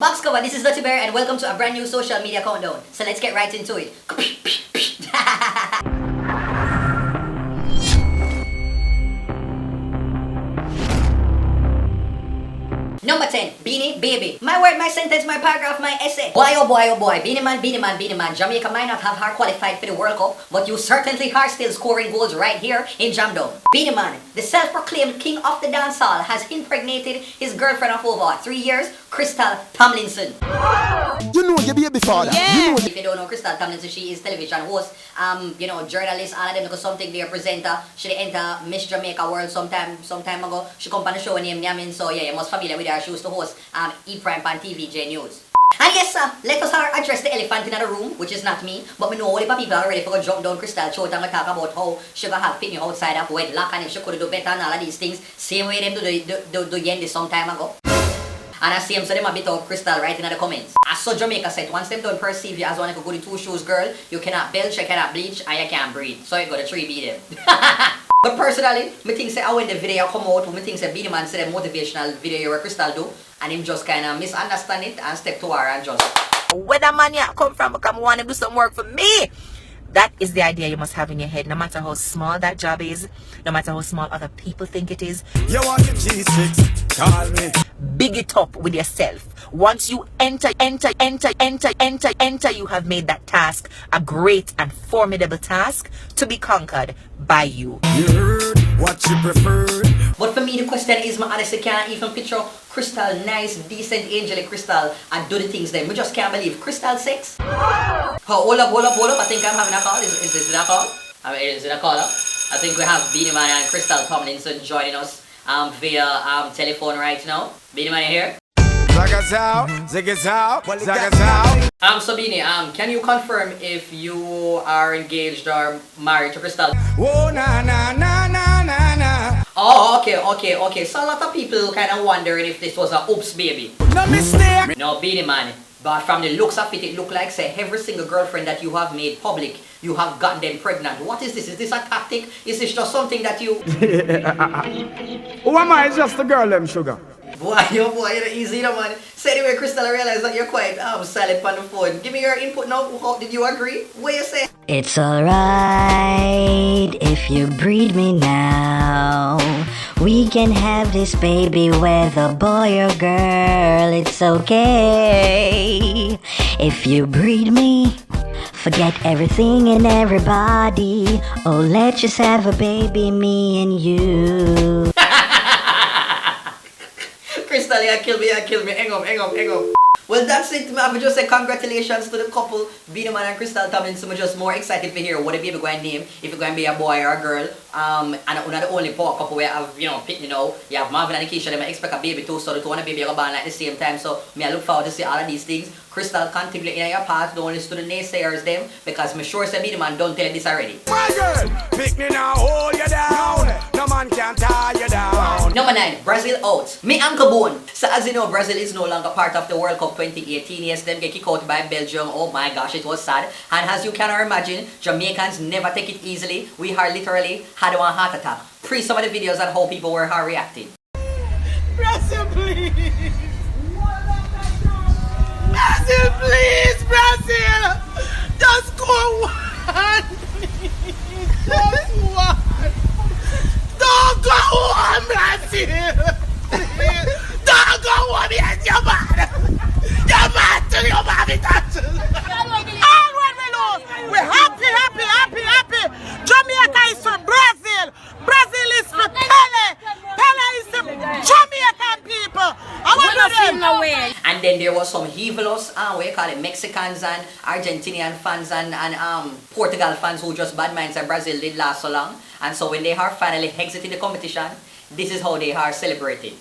Box cover, this is Dirty Bear and welcome to a brand new social media countdown. So let's get right into it. Number 10, Beenie Baby. My word, my sentence, my paragraph, my essay. Boy, oh boy, oh boy. Beenie man, Beenie man, Beenie man. Jamaica might not have her qualified for the World Cup, but you certainly are still scoring goals right here in Jamdom. Beenie man, the self-proclaimed king of the dancehall, has impregnated his girlfriend of over 3 years, Krystal Tomlinson. You know your baby father. Yeah. If you don't know Krystal Tomlinson, she is television host, journalist, all of them because something they are presenter. She enter Miss Jamaica World sometime ago. She come on a show named Yamin, so yeah, you're most familiar with her. She used to host E-Prime on TVJ News. And yes sir, let us address the elephant in the room, which is not me, but we know all the people are ready for to jump down Krystal throat and talk about how she gonna have pitney outside of wedlock and if she could do better and all of these things, same way them do Yendi some time ago. And I see them so them a bit of Krystal right in the comments. As so Jamaica said, once them don't perceive you as one of a goody two shoes girl, you cannot belch, you cannot bleach, and you can't breathe. So you got a 3B them. But personally, me think say when the video come out, me think say Beenie man say the motivational video where Krystal do, and him just kind of misunderstand it and step to her and just. Where the money come from, because I want to do some work for me. That is the idea you must have in your head, no matter how small that job is, no matter how small other people think it is. You want your G6, call me. Big it up with yourself. Once you enter, you have made that task a great and formidable task to be conquered by you. You heard what you preferred. But for me, the question is, I honestly can't even picture Krystal, nice, decent, angelic Krystal, and do the things then. We just can't believe Krystal 6. Oh, hold up. I think I'm having a call. Is this a call? Is it a caller? I think we have Beenie man and Krystal Tomlinson joining us via telephone right now. Beenie man, you here? So Beenie, can you confirm if you are engaged or married to Krystal? Oh, na. Oh, okay. So a lot of people kind of wondering if this was a oops baby. No mistake. No, Beenie man. But from the looks of it look like say every single girlfriend that you have made public, you have gotten them pregnant. What is this? Is this a tactic? Is this just something that you... Who am I? It's just a girl, them sugar. Boy, you're easy, man. So anyway, Krystal, I realize that you're quite silent on the phone. Give me your input now. Did you agree? What you say? It's alright if you breed me now. We can have this baby whether boy or girl. It's okay if you breed me. Forget everything and everybody. Oh, let's just have a baby, me and you. Krystal, you kill me. Hang up. Well, that's it. I would just say congratulations to the couple, Beenie man and Krystal Tomlinson. I'm just more excited to hear what the baby going to name, if it's going to be a boy or a girl. And we're not the only poor couple where have, picked, you have Marvin and Keisha, they might expect a baby too, so the two and a baby are born like the same time. So I look forward to see all of these things. Krystal, contemplate in your path, don't listen to the naysayers them, because I'm sure say Beenie man don't tell you this already. My girl, pick me now, hold you down. No man can tie you down. Number 9, Brazil out. Me ankle bone. So as you know, Brazil is no longer part of the World Cup 2018. Yes, them get kicked out by Belgium. Oh my gosh, it was sad. And as you can imagine, Jamaicans never take it easily. We are literally had one heart attack. Pre some of the videos on how people were reacting. Brazil, please. Brazil, please, Brazil. Just go one, please. Just one. Don't go on, Brazil. Don't go on, yes, you're mad. You're mad to your mommy touches. All when we lose, we're happy. Jamaica is for Brazil. Brazil is for Pele. Pele is the Jamaican people. I want them away. And then there was some Hivelos, what you call it, Mexicans and Argentinian fans and Portugal fans who just bad minds and Brazil did last so long. And so when they are finally exiting the competition, this is how they are celebrating.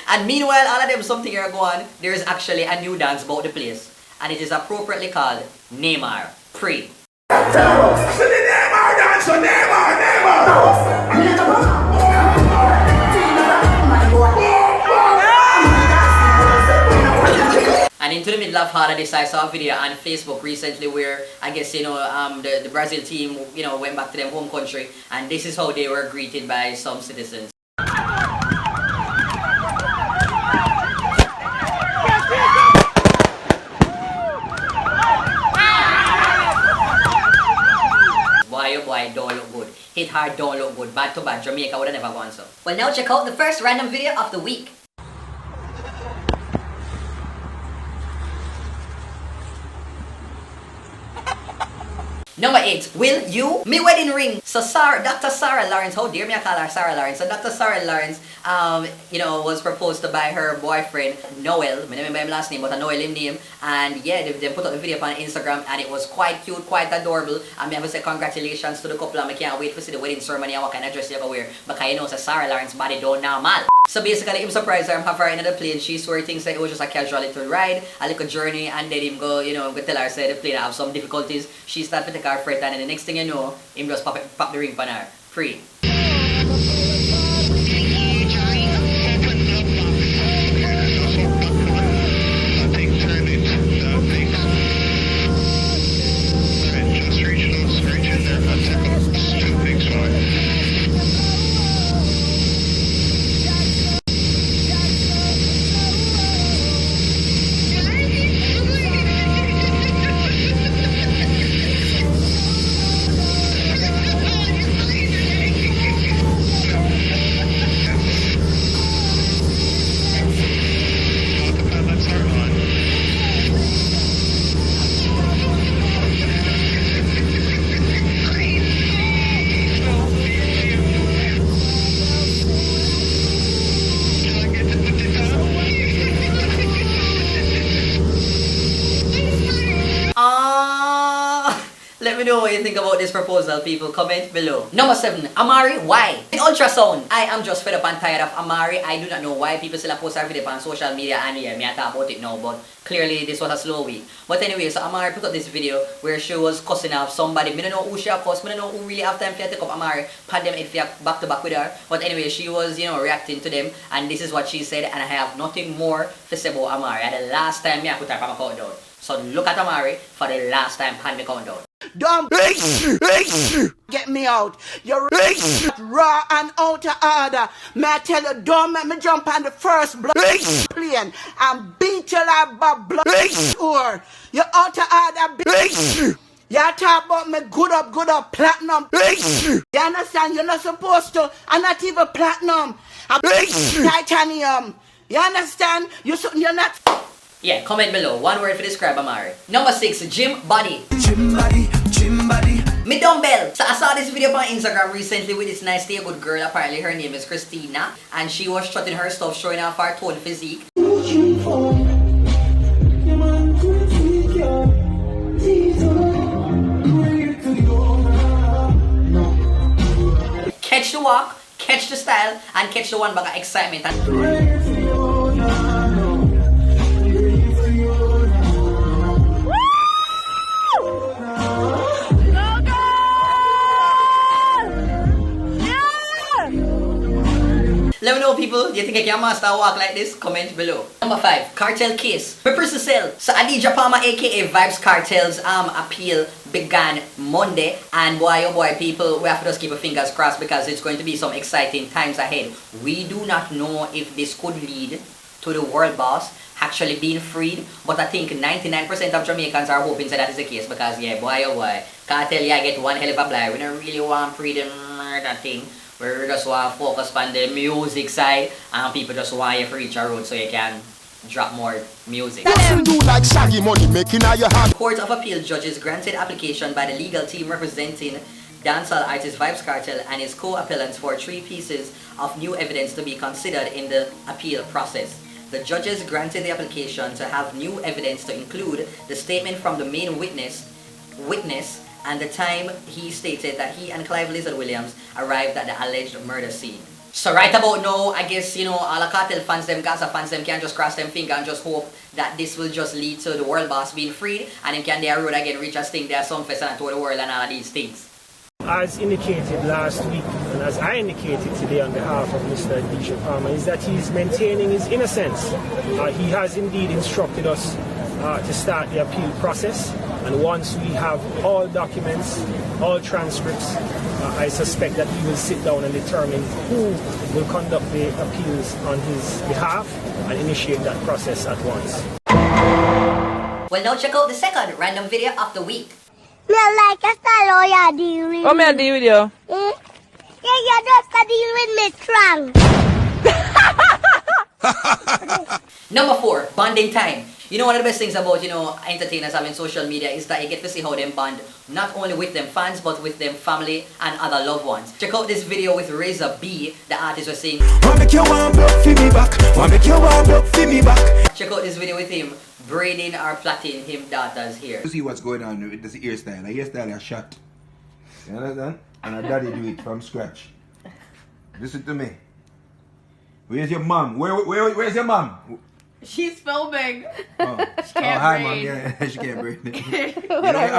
And meanwhile, all of them something are going, there is actually a new dance about the place. And it is appropriately called Neymar Pre. Neymar dance, Neymar. the middle of all of this, I saw a video on Facebook recently where I guess, you know, the Brazil team, you know, went back to their home country, and this is how they were greeted by some citizens. Boy, oh boy, don't look good. Hit hard, don't look good. Bad to bad, Jamaica would have never gone so. Well, now check out the first random video of the week. Number 8, will you? Me wedding ring. So Dr. Sarah Lawrence, how dare me I call her Sarah Lawrence. So Dr. Sarah Lawrence, you know, was proposed to by her boyfriend, Noel. I don't remember his last name, but I know his name. And yeah, they put up the video on Instagram, and it was quite cute, quite adorable. And I have to say congratulations to the couple, and I can't wait to see the wedding ceremony and what kind of dress you're going to wear. Because you know, so Sarah Lawrence body don't normal. So basically, I'm surprised I'm have her in the plane. She swore things like it was just a casual little ride, a little journey, and then him go, you know, go tell her say the plane have some difficulties. She start to take her freight, and then the next thing you know, him just pop the ring on her. Free. Let me know what you think about this proposal, people. Comment below. Number 7, Amari, why? Ultrasound. I am just fed up and tired of Amari. I do not know why people still post our video on social media, and yeah, me I talk about it now, but clearly this was a slow week. But anyway, so Amari put up this video where she was cussing off somebody. Me don't know who she cussed. Me don't know who really have time for take up Amari, pat them if you back to back with her. But anyway, she was, you know, reacting to them, and this is what she said, and I have nothing more to say about Amari. And the last time me I put her on my countdown. So look at Amari for the last time on my countdown. Dumb get me out. You're raw and out of order. May I tell you, don't make me jump on the first blood plane and beat you like a blood tour. You're out of order, bitch. You talk about me good up, platinum. You understand? You're not supposed to. I'm not even platinum. I'm titanium. You understand? You're not. Yeah, comment below. One word to describe Amari. Number 6, gym body. Gym body. Me dumbbell. So I saw this video on Instagram recently with this nice stay good girl. Apparently her name is Christina, and she was strutting her stuff, showing off her toned physique. Catch the walk, catch the style, and catch the one bag of excitement. Let me know, people, do you think I can master walk like this? Comment below. Number 5, Kartel case. Papers to sell. So Adidja Palmer aka Vibes Kartel's appeal began Monday, and boy oh boy, people, we have to just keep our fingers crossed because it's going to be some exciting times ahead. We do not know if this could lead to the world boss actually being freed, but I think 99% of Jamaicans are hoping that is the case because yeah, boy oh boy, Kartel, yeah, get one hell of a blind. We don't really want freedom that thing. We just want to focus on the music side, and people just want you to reach a road so you can drop more music. Court of Appeal judges granted application by the legal team representing dancehall artist Vibes Kartel and his co-appellants for 3 pieces of new evidence to be considered in the appeal process. The judges granted the application to have new evidence to include the statement from the main witness, and the time he stated that he and Clive Lizard Williams arrived at the alleged murder scene. So right about now, I guess, you know, all the Kartel fans, them Gaza fans, them can just cross them finger and just hope that this will just lead to the world boss being freed, and then can their road again reach a sting, their sunfest and tour the world and all of these things. As indicated last week, and as I indicated today on behalf of Mr. Adidja Palmer, is that he's maintaining his innocence. He has indeed instructed us to start the appeal process. And once we have all documents, all transcripts, I suspect that he will sit down and determine who will conduct the appeals on his behalf and initiate that process at once. Well, now check out the second random video of the week. Me like a Stylo, you deal with Oh, me deal with you. Yeah, you just a deal with me strong. Number 4, bonding time. You know, one of the best things about, entertainers having social media is that you get to see how them bond, not only with them fans, but with them family and other loved ones. Check out this video with Razor B, the artist was saying, make you want blood for me back. Make you want blood for me back. check out this video with him braiding or plaiting him daughter's hair. You see what's going on with this hairstyle. A hairstyle is shot. You understand? And a daddy do it from scratch. Listen to me. Where's your mom? Where's your mom? She's filming. Oh, She can't hi, breathe. mom. Yeah, she can't breathe. You know,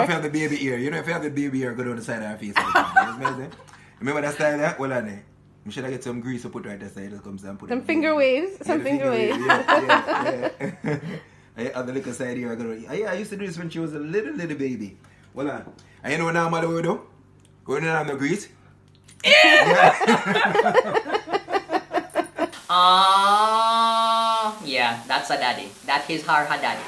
if you have the baby ear, if you have the baby ear, go down the side of her face. Remember that style there? Well, I should I get some grease to put right there side. It comes and put Some it. finger waves. Some finger waves. Yeah. On the little side here, I used to do this when she was a little baby. Well, and you know now, mother, what we do? Going in on the grease. Yeah, that's a daddy. That is her daddy.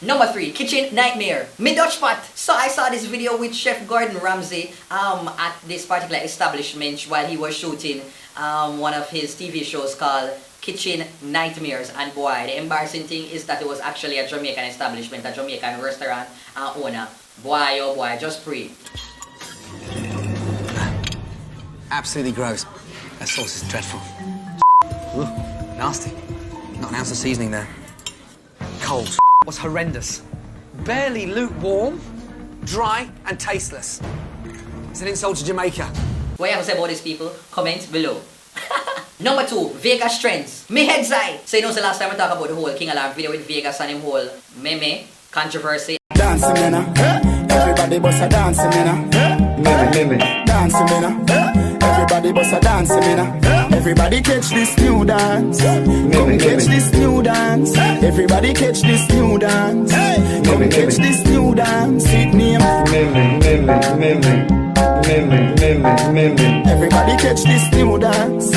Number 3, kitchen nightmare. Me Dutch pot. So I saw this video with Chef Gordon Ramsay at this particular establishment while he was shooting one of his TV shows called Kitchen Nightmares. And boy, the embarrassing thing is that it was actually a Jamaican establishment, a Jamaican restaurant owner. Boy, oh boy, just pray. Absolutely gross. That sauce is dreadful. Ooh, nasty. Not an ounce of seasoning there. Cold. Was horrendous. Barely lukewarm, dry and tasteless. It's an insult to Jamaica. What you have to say about these people? Comment below. Number 2, Vegas trends. Me head's eye. So you know the last time we talked about the whole King Alarm video with Vegas and him whole meme controversy. Dancing, man. Everybody bust a dancing, man. Dancing, man. Everybody bust a dancing, man. Everybody catch this new dance. Come catch this new dance. Everybody catch this new dance. Come catch this new dance. It name. Everybody catch this new dance.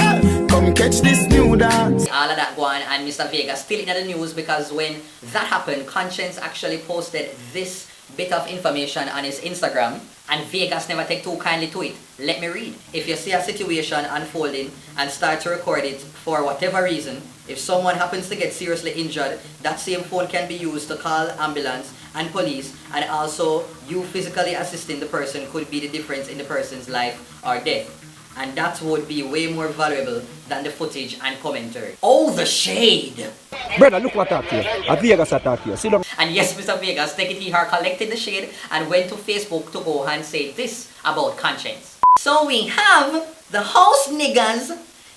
Come catch this new dance. All of that go on, and Mr. Vegas still in the news because when that happened, Conscience actually posted this bit of information on his Instagram, and Vegas never take too kindly to it. Let me read. If you see a situation unfolding and start to record it for whatever reason, if someone happens to get seriously injured, that same phone can be used to call ambulance and police, and also you physically assisting the person could be the difference in the person's life or death. And that would be way more valuable than the footage and commentary. Oh, the shade! Brother, look what attack here. A Vegas attack here. See them. And yes, Mr. Vegas, take it he her collected the shade and went to Facebook to go and say this about Conscience. So we have the house niggas,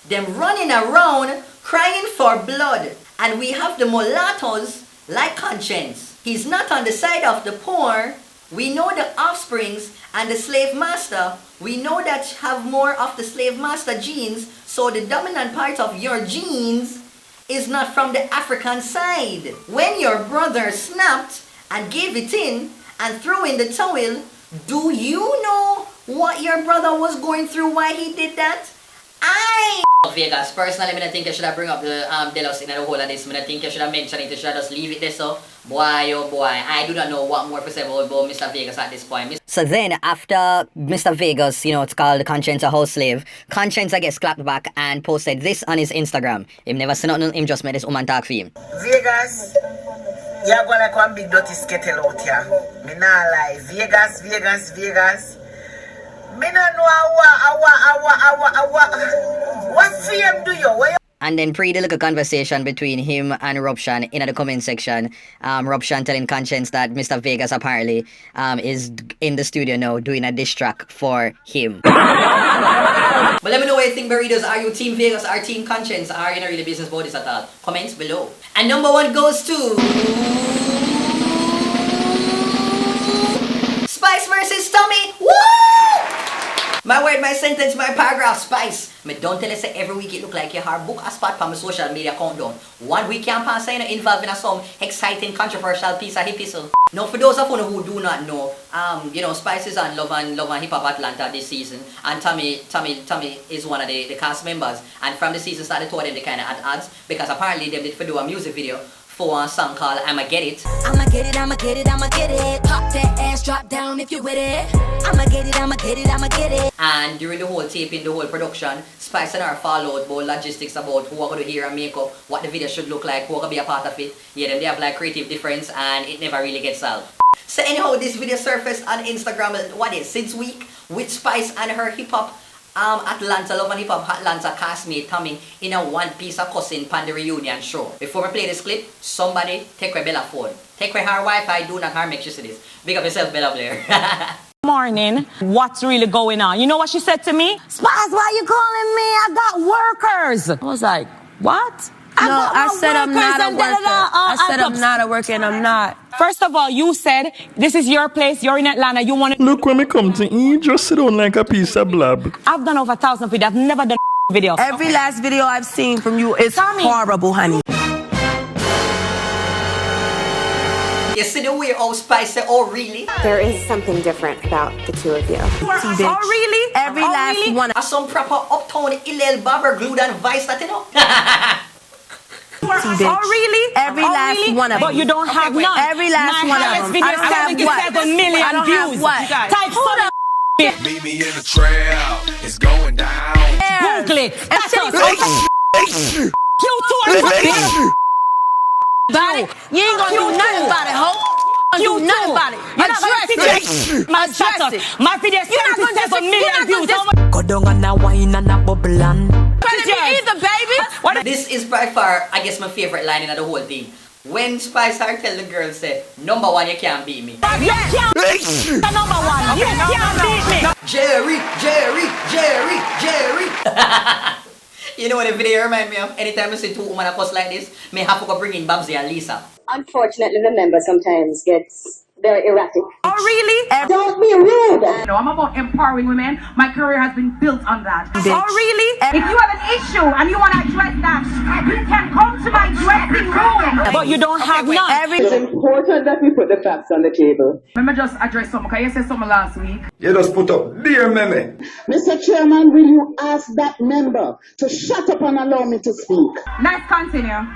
them running around crying for blood. And we have the mulattoes like Conscience. He's not on the side of the poor. We know the offsprings and the slave master. We know that have more of the slave master genes, so the dominant part of your genes is not from the African side. When your brother snapped and gave it in and threw in the towel, do you know what your brother was going through while he did that? Vegas, personally, I don't think you should have bring up the Delos in the whole of this. I don't think you should have mentioned it. You should have just leave it there. So, boy, oh boy, I do not know what more to say about Mr. Vegas at this point. So then, after Mr. Vegas, it's called the Conscience a house slave, Conscience, I guess, clapped back and posted this on his Instagram. Him never said nothing, him just made this woman talk for him. Vegas, you're going like one big dirty skittle out here. Me nah lie. Vegas. Me nah know what fame do you? And then pre the little conversation between him and Robshan in the comment section. Robshan telling Conscience that Mr. Vegas apparently is in the studio now doing a diss track for him. But let me know what you think, burritos. Are you Team Vegas or Team Conscience? Are you in a really business about this at all? Comments below. And number 1 goes to Spice versus Tommie. Woo! My word, my sentence, my paragraph, Spice. Me don't tell you say every week it look like your heart. Book a spot for my social media countdown. 1 week campaign saying involved in some exciting, controversial piece of episode. Now, for those of you who do not know, you know, Spice is on Love and Hip Hop Atlanta this season, and Tommie is one of the cast members. And from the season started, told them they kind of add ads because apparently they did do a music video for a song called I'ma Get It. I'ma get it, I'ma get it, I'ma get it. Pop that ass, drop down if you with it. I'ma get it, I'ma get it, I'ma get it. And during the whole taping, the whole production, Spice and her followed about logistics about who are going to hear and make up, what the video should look like, who are going to be a part of it. Yeah, then they have like creative difference and it never really gets solved. So anyhow, this video surfaced on Instagram, since week, with Spice and her hip-hop Atlanta, Love and Hip Hop Atlanta castmate Tommie in a one piece of cussing pan the reunion show. Before we play this clip, somebody take away Bella phone. Take away her Wi-Fi, do not her make sure see this. Big up yourself, Bella Blair. Morning, what's really going on? You know what she said to me? Spice, why you calling me? I got workers. I was like, what? I said I'm not a worker. I said I'm not a worker and I'm not. First of all, you said this is your place, you're in Atlanta, you want to... Look, when me come to you, just sit down like a piece of blab. I've done over 1,000 videos, I've never done a video. Every last video I've seen from you is horrible, honey. You see the way how Spice said, oh really? There is something different about the two of you. Oh really? Every last really? one. Some proper uptown Hillel barber glued and vice that you know. Oh really? Every last really? one of them. But you don't have none. Every last one of them. I don't have what? 77 million I don't views. have what? Type Meet me in the trail. It's going down. Google it. About it. You ain't gonna do nothing about it, ho. You do nothing about it. Address it. Address it. My video 77 million views. Go down and a wine and a bubble and. Either, baby. This is by far, I guess, my favorite line in the whole thing. When Spice tell the girl say, number one, you can't beat me. You can't beat the number one. You can't beat me. Jerry. You know what the video remind me of? Anytime I see two women cuss like this, me have to go bring in Babsy and Lisa. Unfortunately, the member sometimes gets very erratic. Oh really? Don't be rude. No, I'm about empowering women. My career has been built on that. Oh really? If you have an issue and you want to address that, you can come to my dressing room. But you don't have none. It's important that we put the facts on the table. Let me just address something, because you said something last week. You just put up, dear meme. Mr. Chairman, will you ask that member to shut up and allow me to speak? Let's continue.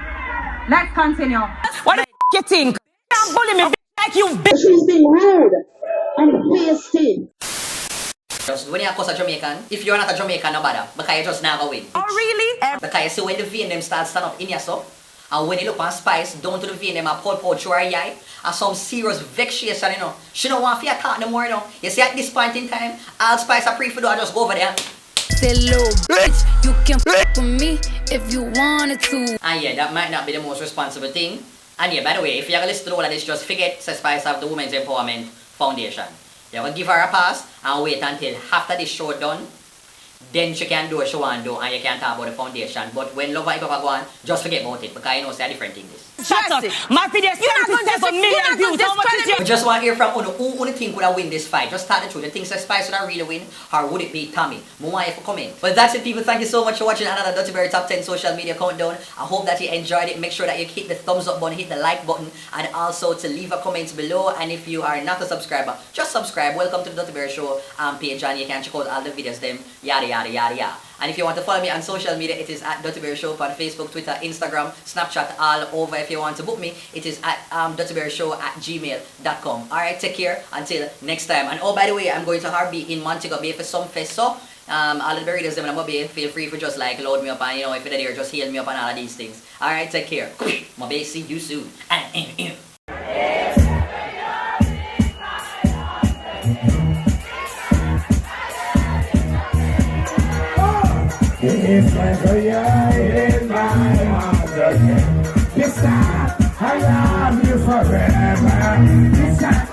Let's continue. What the you think? Don't bully me like you bitch. She's being rude and pasty. Just when you cuss a Jamaican, if you're not a Jamaican, no matter, because you just never win. Oh really? Because you see when the vein them start stand up in your so, and when you look on Spice, down to the vein them a pull through her eye, and some serious vexation, you know. She don't want to talk no more, you know. You see at this point in time, all Spice are pre-for do, I just go over there. Say little bitch, you can f with me if you wanted to. And yeah, that might not be the most responsible thing. And yeah, by the way, if you're going to listen to all of this, just forget to Spice have the Women's Empowerment Foundation. You're going to give her a pass and wait until after this show done. Then she can do what she want to do and you can talk about the foundation. But when Love and Hip Hop go on, just forget about it because you know it's a different thing. This. Shut up. My video 77 million views. How much is I just want to hear from who would think would have win this fight. Just tell the truth. You think Spice would have really win or would it be Tommie? More want you for comment. But that's it, people. Thank you so much for watching another Dirty Berry Top 10 Social Media Countdown. I hope that you enjoyed it. Make sure that you hit the thumbs up button, hit the like button, and also to leave a comment below. And if you are not a subscriber, just subscribe. Welcome to the Dirty Berry Show page and you can check out all the videos them. Yada yada yada yada. And if you want to follow me on social media, it is at Dirty Berry Show on Facebook, Twitter, Instagram, Snapchat, all over. If you want to book me, it is at dirtyberryshow@gmail.com. Alright, take care until next time. And oh, by the way, I'm going to Harvey in Montego Bay for some fest. So, all of the readers them in Montego Bay, feel free for just like load me up and, you know, if you're there, just heal me up and all of these things. Alright, take care. Montego Bay, see you soon. It's like a year in my heart again. This time, I love you forever. This time.